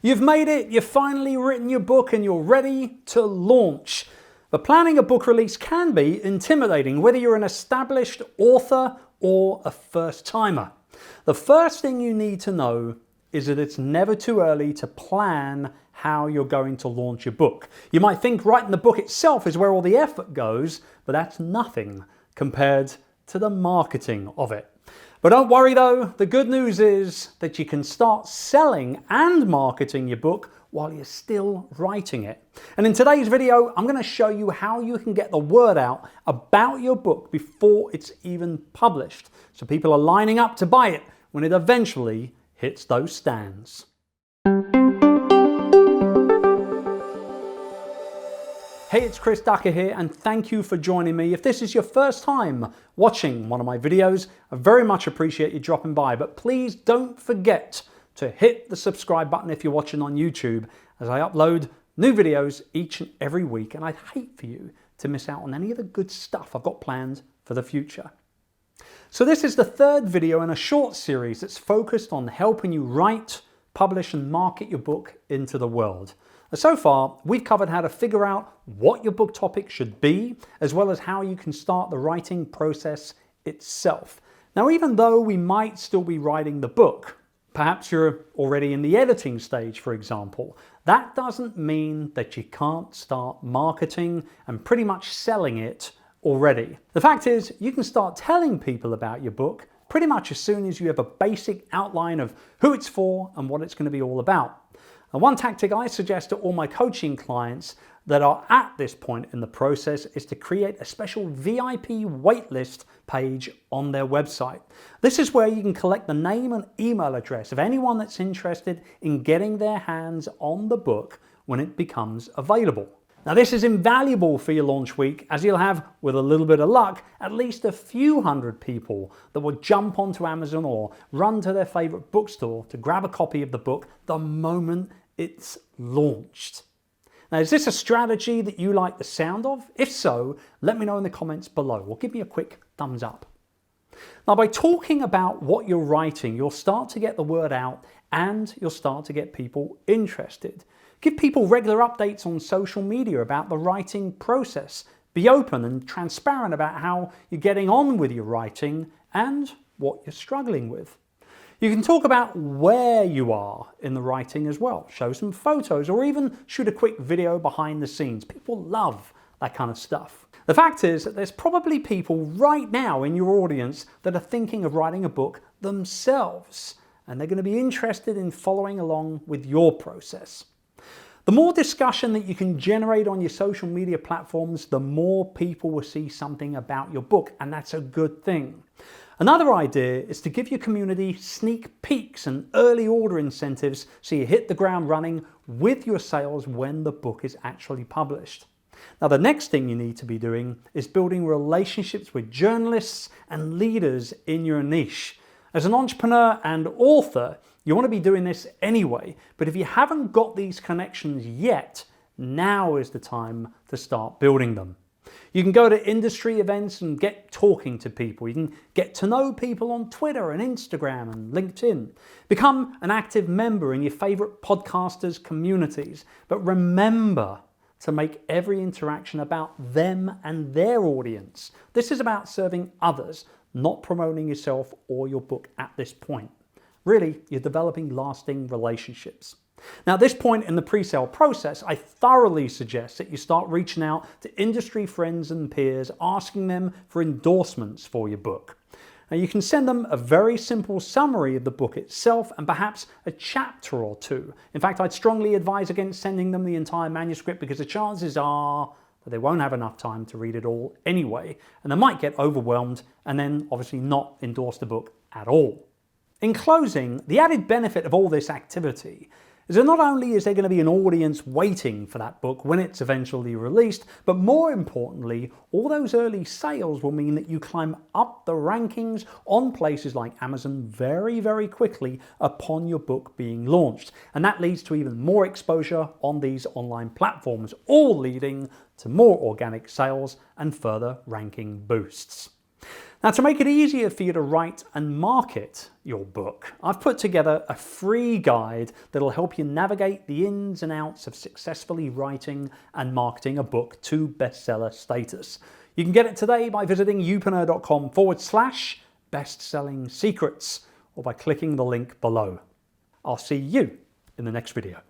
You've made it, you've finally written your book and you're ready to launch. But planning a book release can be intimidating, whether you're an established author or a first-timer. The first thing you need to know is that it's never too early to plan how you're going to launch your book. You might think writing the book itself is where all the effort goes, but that's nothing compared to the marketing of it. But don't worry though, the good news is that you can start selling and marketing your book while you're still writing it. And in today's video, I'm going to show you how you can get the word out about your book before it's even published, so people are lining up to buy it when it eventually hits those stands. Hey, it's Chris Ducker here, and thank you for joining me. If this is your first time watching one of my videos, I very much appreciate you dropping by, but please don't forget to hit the subscribe button if you're watching on YouTube, as I upload new videos each and every week, and I'd hate for you to miss out on any of the good stuff I've got planned for the future. So this is the third video in a short series that's focused on helping you write, publish and market your book into the world. So far, we've covered how to figure out what your book topic should be, as well as how you can start the writing process itself. Now, even though we might still be writing the book, perhaps you're already in the editing stage, for example, that doesn't mean that you can't start marketing and pretty much selling it already. The fact is, you can start telling people about your book pretty much as soon as you have a basic outline of who it's for and what it's going to be all about. And one tactic I suggest to all my coaching clients that are at this point in the process is to create a special VIP waitlist page on their website. This is where you can collect the name and email address of anyone that's interested in getting their hands on the book when it becomes available. Now, this is invaluable for your launch week, as you'll have, with a little bit of luck, at least a few hundred people that will jump onto Amazon or run to their favorite bookstore to grab a copy of the book the moment it's launched. Now, is this a strategy that you like the sound of? If so, let me know in the comments below, or give me a quick thumbs up. Now, by talking about what you're writing, you'll start to get the word out and you'll start to get people interested. Give people regular updates on social media about the writing process. Be open and transparent about how you're getting on with your writing and what you're struggling with. You can talk about where you are in the writing as well. Show some photos or even shoot a quick video behind the scenes. People love that kind of stuff. The fact is that there's probably people right now in your audience that are thinking of writing a book themselves, and they're going to be interested in following along with your process. The more discussion that you can generate on your social media platforms, the more people will see something about your book, and that's a good thing. Another idea is to give your community sneak peeks and early order incentives so you hit the ground running with your sales when the book is actually published. Now, the next thing you need to be doing is building relationships with journalists and leaders in your niche. As an entrepreneur and author, you want to be doing this anyway, but if you haven't got these connections yet, now is the time to start building them. You can go to industry events and get talking to people. You can get to know people on Twitter and Instagram and LinkedIn. Become an active member in your favorite podcasters' communities. But remember to make every interaction about them and their audience. This is about serving others, not promoting yourself or your book at this point. Really, you're developing lasting relationships. Now, at this point in the pre-sale process, I thoroughly suggest that you start reaching out to industry friends and peers, asking them for endorsements for your book. Now, you can send them a very simple summary of the book itself and perhaps a chapter or two. In fact, I'd strongly advise against sending them the entire manuscript, because the chances are that they won't have enough time to read it all anyway, and they might get overwhelmed and then obviously not endorse the book at all. In closing, the added benefit of all this activity is that not only is there going to be an audience waiting for that book when it's eventually released, but more importantly, all those early sales will mean that you climb up the rankings on places like Amazon very, very quickly upon your book being launched. And that leads to even more exposure on these online platforms, all leading to more organic sales and further ranking boosts. Now, to make it easier for you to write and market your book, I've put together a free guide that'll help you navigate the ins and outs of successfully writing and marketing a book to bestseller status. You can get it today by visiting youpreneur.com/bestselling secrets or by clicking the link below. I'll see you in the next video.